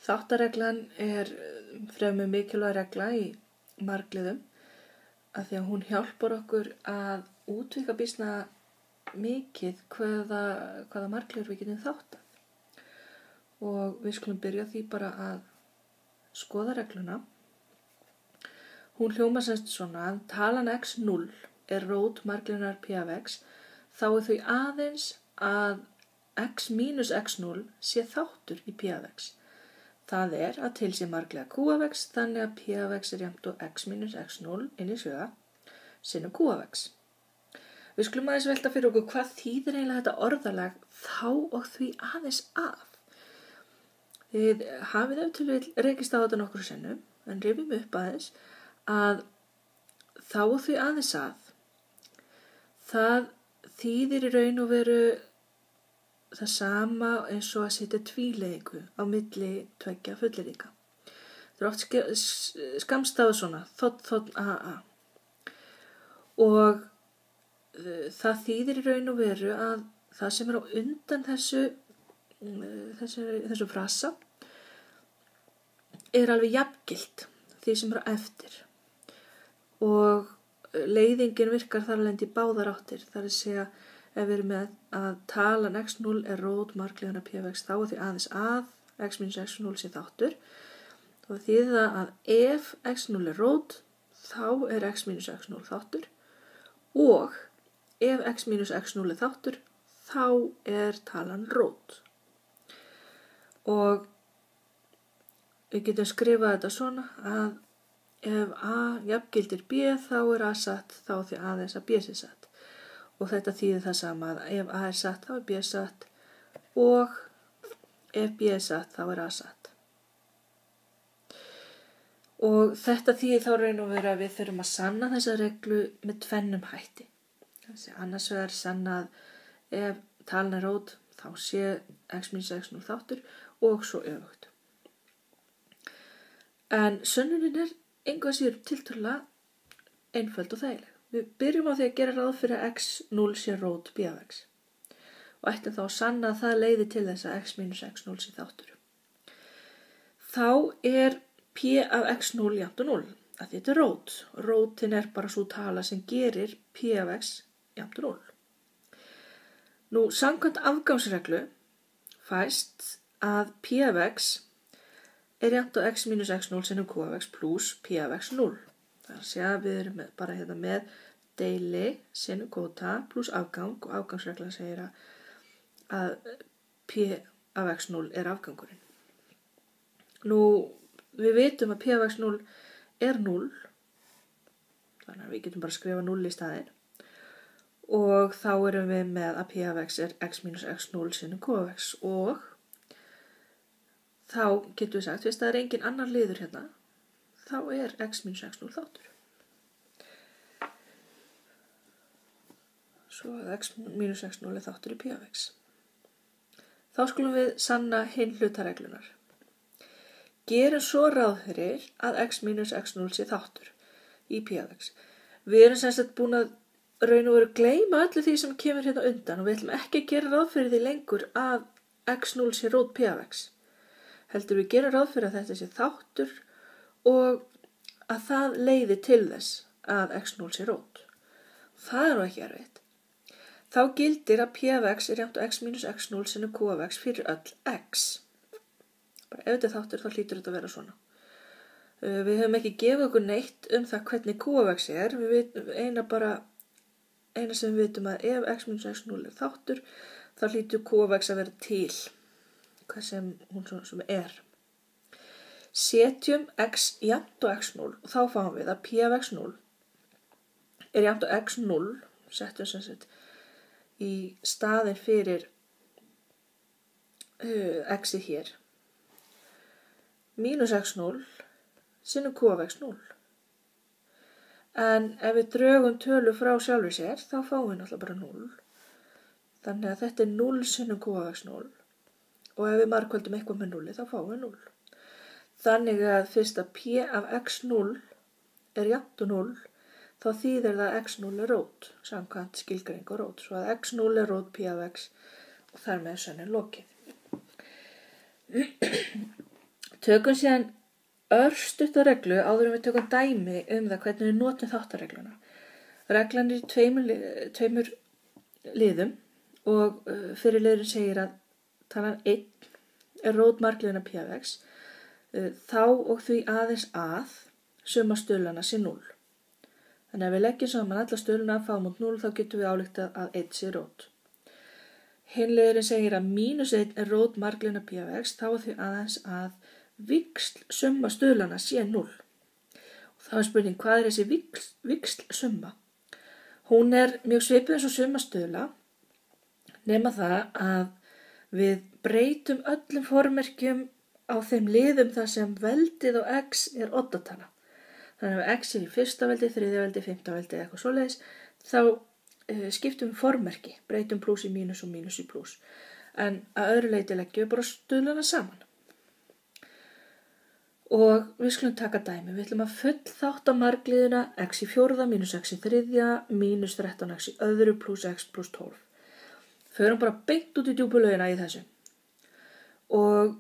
Þáttareglan fremur mikilvæg regla í margliðum af því að hún hjálpar okkur að útvika býsna mikið hvaða margliður við getum þáttað. Og við skulum byrja því bara að skoða regluna. Hún hljómar semst svona að talan x0 rót margliðunar p af x, þá þau aðeins að x mínus x0 sé þáttur í p af x. Það að til sé margliða q af x, þannig að p af x jafnt og x mínus x0 inn í sjöga sinnum q af x. Við skulum aðeins velta fyrir okkur hvað þýðir eiginlega þetta orðalag þá og því aðeins að. Þið hafið ef til vill rekist á þetta nokkru sinnum, en rifjum upp aðeins að þá og því aðeins að. Það þýðir í raun og veru það sama eins og að setja tvíleiku á milli tveggja fullyrðinga. Það oft skammstafað svona, þ, a. Og það þýðir í raun og veru að það sem á undan þessu frasa alveg jafngilt því sem á eftir. Og leiðingin virkar þar alveg í báðar áttir, þar að segja ef við erum með að talan x0 rót margliðunar p af x, þá því aðeins að x mínus x0 sé þáttur. Þá þýðir það að ef x0 rót, þá x mínus x0 þáttur, og ef x mínus x0 þáttur, þá talan rót. Og við getum skrifað þetta svona að ef a jafngildir b, þá a satt, þá því aðeins að b sé satt. Og þetta þýðir það sama að ef a satt, þá b satt, og ef b satt, þá a satt. Og þetta þýðir þá raun og veru að við þurfum að sanna þessa reglu með tvennum hætti. Þessi annars vegar sanna að ef talan rót, þá sé x mínus x0 þáttur og svo öfugt. En sönnunin engu að síður tiltölulega einföld og þægileg. Við byrjum á því að gera ráð fyrir að x0 sé rót p af x og ættum þá að sanna að það leiði til þess að x mínus x0 sé þáttur. Þá p af x0 jafnt og 0, að þetta rót. Rótin bara svo tala sem gerir p af x jafnt og 0. Nú, samkvæmt afgangsreglu fæst að p af x jafnt og x mínus x0 sinnum q af x pluss p af x 0. Það að segja að við erum bara hérna með deili sinnum kvóta pluss afgang og afgangsregla segir að p af x 0 afgangurinn. Nú, við vitum að p af x 0 0, þannig að við getum bara að skrifa 0 í staðinn. Og þá erum við með að p af x x mínus x0 sinnum q af x og þá getum við sagt, fyrst það engin annar liður hérna, þá x mínus x0 þáttur. Svo að x mínus x0 þáttur í p af x. Þá skulum við sanna hinn hlutareglunar. Gerum svo ráð fyrir að x mínus x0 sé þáttur í p af x. Við erum sem sagt búin að raun og veru gleyma öllu því sem kemur hérna undan og við ætlum ekki að gera ráð fyrir því lengur að x0 sé rót p af x. Heldur við gerum ráð fyrir að þetta sé þáttur og að það leiði til þess að x0 sé rót. Það nú ekki erfitt. Þá gildir að p af x jafnt og x mínus x0 sinnum q af x fyrir öll x. Bara ef þetta þáttur þá hlýtur þetta að vera svona. Við höfum ekki gefið okkur neitt það hvernig q af x Við vitum eina sem við vitum að ef x mínus x0 þáttur þá hlýtur q af x að vera til. Hvað sem hún sem Setjum x jafnt og x0 og þá fáum við að p af x0 jafnt og x0, setjum sem sagt í staðinn fyrir x-ið hér, mínus x0 sinnum q af x0. En ef við drögum tölu frá sjálfri sér, þá fáum við náttúrulega bara 0. Þannig að þetta 0 sinnum q af x0. Og ef við margföldum eitthvað með 0, þá fáum við 0. Þannig að fyrst að p af x0 jafnt og 0, þá þýðir það að x0 rót, samkvæmt skilgreiningu á rót. Svo að x0 rót p af x og þar með sönnin lokið. Tökum síðan örstutta reglu áður en við tökum dæmi það hvernig við notum þáttaregluna. Reglan er í tveimur liðum og fyrir liðurinn segir að talan 1 er rót margliðanna p af x, þá og því aðeins að summa stuðlana sé 0. Þannig að við leggjum saman alla stuðlana að fáum út 0, þá getum við ályktað að 1 sé rót. Hinn liðurinn segir að -1 er rót margliðanna p af x, þá og því aðeins að víxl summa stuðlana sé 0. Og þá er spurning, hvað er þessi víxl summa? Hún er mjög svipuð eins og summa stuðla, nema það að við breytum öllum formerkjum á þeim liðum þar sem veldið á x er oddatala. Þannig að ef x er í fyrsta veldi, þriðja veldi, fimmta veldi eða eitthvað svoleiðis, þá skiptum við formerki, breytum plús í mínus og mínus í plús. En að öðru leyti leggjum við bara stuðlana saman. Og við skulum taka dæmi. Við ætlum að fullþátta margliðina x í fjórða mínus x í þriðja mínus 13x í öðru plús x plús 12. Förum bara beint út í djúpulaugina í þessu. Og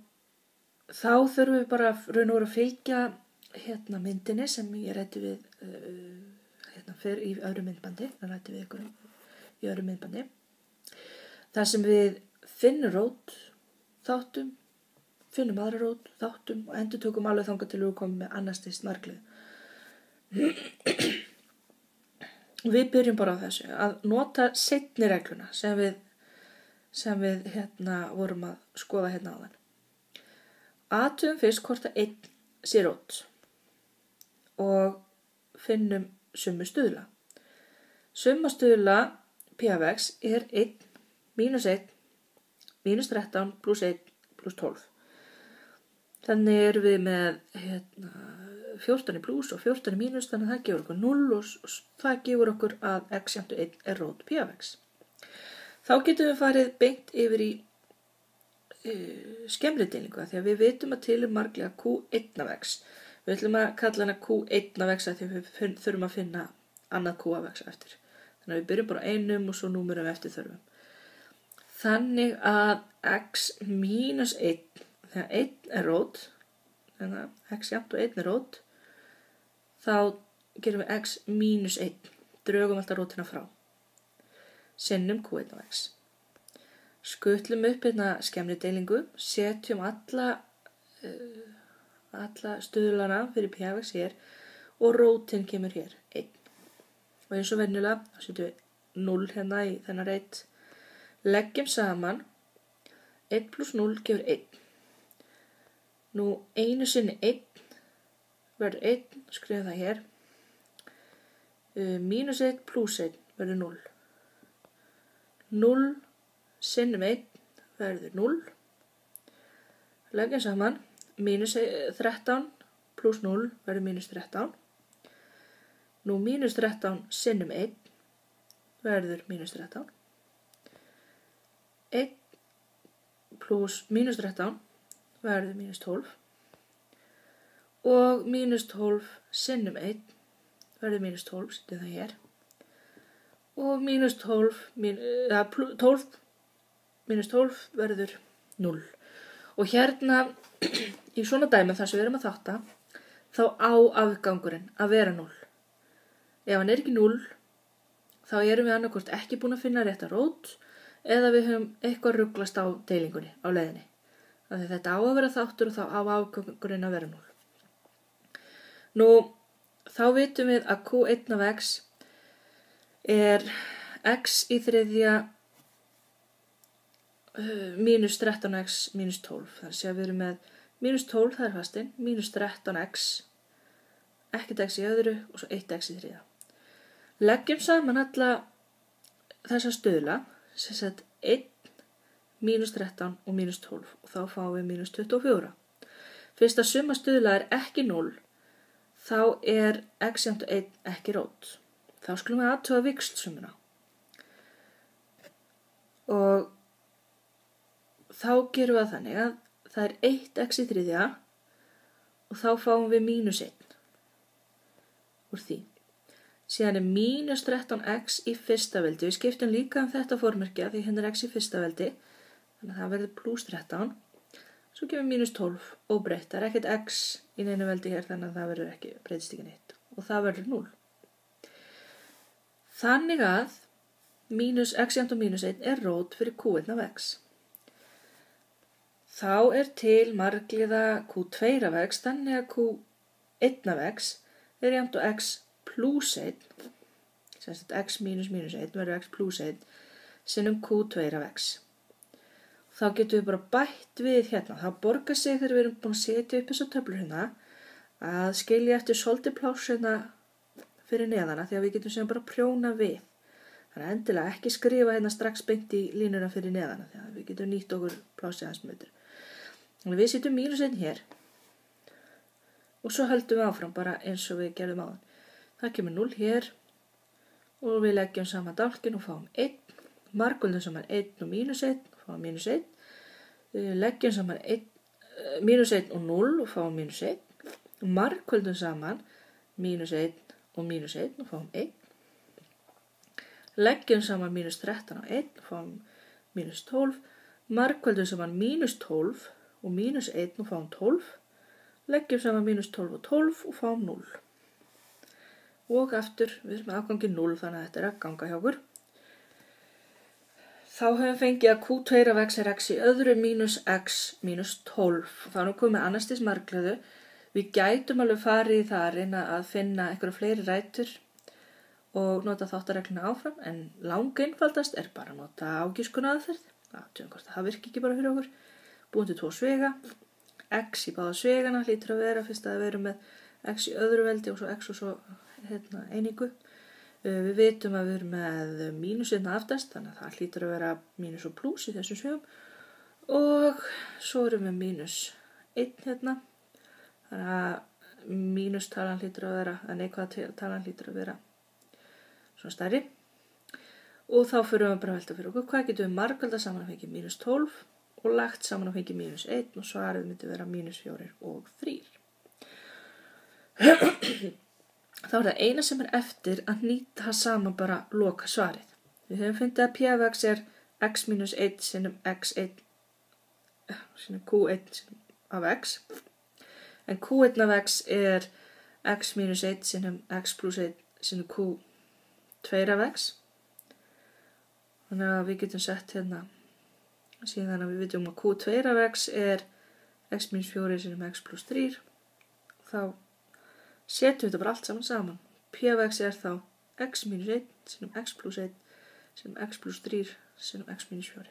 þá þurfum við bara raun og veru að fylgja myndinni sem ég ræddi við fyrr í öðru myndbandi. Það ræddi við ykkur í öðru myndbandi. Þar sem við finnum rót, þáttum, finnum aðra rót, þáttum og endurtökum alveg þangað til við komum með annars stigs marglið. Við byrjum bara á þessu að nota seinni regluna sem við vorum að skoða áðan. Athugum fyrst hvort að 1 sé rót og finnum summu stuðla. Summa stuðla p af x er 1 mínus 13 pluss 1 pluss 12. Þannig erum við með 14 í pluss og 14 í mínus, þannig að það gefur okkur 0 og það gefur okkur að x jafnt 1 er rót p af x. Þá getum við farið beint yfir í skemmri deilingu því að við vitum að til margliða q1 af x. Við ætlum að kalla hana q1 af x því að við þurfum að finna annað q af x eftir. Þannig að við byrjum bara einum og svo númerum við eftir þörfum. Þannig að x mínus 1, þegar 1 er rót, þannig að x jafnt og 1 er rót, þá gerum við x mínus 1, drögum alltaf rótina frá. Sinnum q1 af x. Skutlum upp skemmri deilingu, setjum alla stuðlana fyrir p af x hér og rótin kemur hér, 1. Og eins og venjulega, þá setjum við 0 í þennan reit. Leggjum saman, 1 pluss 0 gefur 1. Nú einu sinni 1 verður 1, skrifum það hér. Mínus 1 pluss 1 verður 0. 0 sinnum 1 verður 0. Leggjum saman, mínus 13 pluss 0 verður mínus 13. Nú mínus 13 sinnum 1 verður mínus 13. 1 pluss mínus 13 verður mínus 12. Og mínus 12 sinnum 1 verður mínus 12, setjum það hér. Og mínus 12 mínus 12 verður 0. Og hérna í svona dæmi þar sem við erum að þátta, þá á afgangurinn að vera 0. Ef hann er ekki 0, þá erum við annarkvort ekki búin að finna rétta rót eða við höfum eitthvað ruglast á deilingunni á leiðinni. Þannig að þetta á að vera þáttur og þá á afgangurinn að vera 0. Nú, þá vitum við að q1 af x er x í þriðja mínus 13x mínus 12. Það er að segja að við erum með mínus 12, það er fastinn, mínus 13x, ekkert x í öðru og svo 1x í þriðja. Leggjum saman alla þessa stuðla, sem sagt 1, mínus 13 og mínus 12 og þá fáum við mínus 24. Fyrst að summa stuðla er ekki 0, þá er x jafnt og 1 ekki rót. Þá skulum við athuga víxlsummuna. Og þá gerum við þannig að það er 1x í þriðja og þá fáum við mínus 1 úr því. Síðan er mínus 13x í fyrsta veldi. Við skiptum líka þetta formerkja því hérna er x í fyrsta veldi. Þannig að það verður pluss 13. Svo kemur mínus 12 óbreytt. Það er ekkert x í neinu veldi hér þannig að það verður ekki, breytist ekki neitt. Og það verður 0. Þannig að mínus x jafnt og mínus 1 er rót fyrir q1 af x. Þá er til margliða q2 af x þannig að q1 af x er jafnt og x plus 1. Sem sagt x mínus mínus 1 verður x plus 1 sinnum q2 af x. Þá getum við bara bætt við hérna. Það borgar sig þegar við erum búin að setja upp þessa töflur hérna að skilja eftir svolítið pláss hérna fyrir neðana því að við getum sem bara prjóna við. Þannig að endilega ekki skrifa hérna strax beint í línuna fyrir neðana því að við getum nýtt okkur plássið hans mötur. Þannig við setjum mínus 1 hér og svo höldum við áfram bara eins og við gerðum áðan. Það kemur 0 hér og við leggjum saman dálkinn og fáum 1. Margföldum saman 1 og mínus 1 og fáum mínus 1. Leggjum saman mínus 1 og 0 og fáum mínus 1. Margföldum saman mínus 1 og mínus 1 og fáum 1. Leggjum saman mínus 13 og 1 og fáum mínus 12. Margföldum saman mínus 12 og mínus 1 og fáum 12. Leggjum saman mínus 12 og 12 og fáum 0. Og aftur, við erum með afgangi 0 þannig að þetta er að ganga hjá okkur. Þá höfum við fengið að q2 af x er x í öðru mínus x mínus 12. Þá erum við komið annars stigs margliðu. Við gætum alveg farið í það að reyna að finna einhverja fleiri rætur og nota þáttaregluna áfram, en langeinfaldast er bara að nota ágiskuna aðferð. Það virki ekki bara fyrir okkur. Búin til 2 svega. X í báða svegana hlýtur að vera fyrst að við erum með x í öðru veldi og svo x og svo einingu. Við vitum að við erum með mínus 1 aftast, þannig að það hlýtur að vera mínus og plus í þessum svegum. Og svo erum við mínus 1 hérna. Þannig að mínustalan hlýtur að vera, að neikvæða talan hlýtur að vera svona stærri. Og þá fyrir við bara að velta fyrir okkur. Hvað getum við margfaldað saman að fengið mínus 12 og lagt saman að fengið mínus 1 og svarið myndi vera mínus 4 og 3. Þá er það eina sem er eftir að nýta saman bara loka svarið. Við höfum fundið að p af x er x mínus 1 sinnum x1 sinnum q1 af x. En q1 af x er x mínus 1 sinnum x plus 1 sinnum q2 af x. Þannig að við getum sett hérna síðan að við vitum að q2 af x er x mínus 4 sinnum x plus 3. Þá setjum við þetta bara allt saman. P af x er þá x mínus 1 sinnum x plus 1 sinnum x plus 3 sinnum x mínus 4.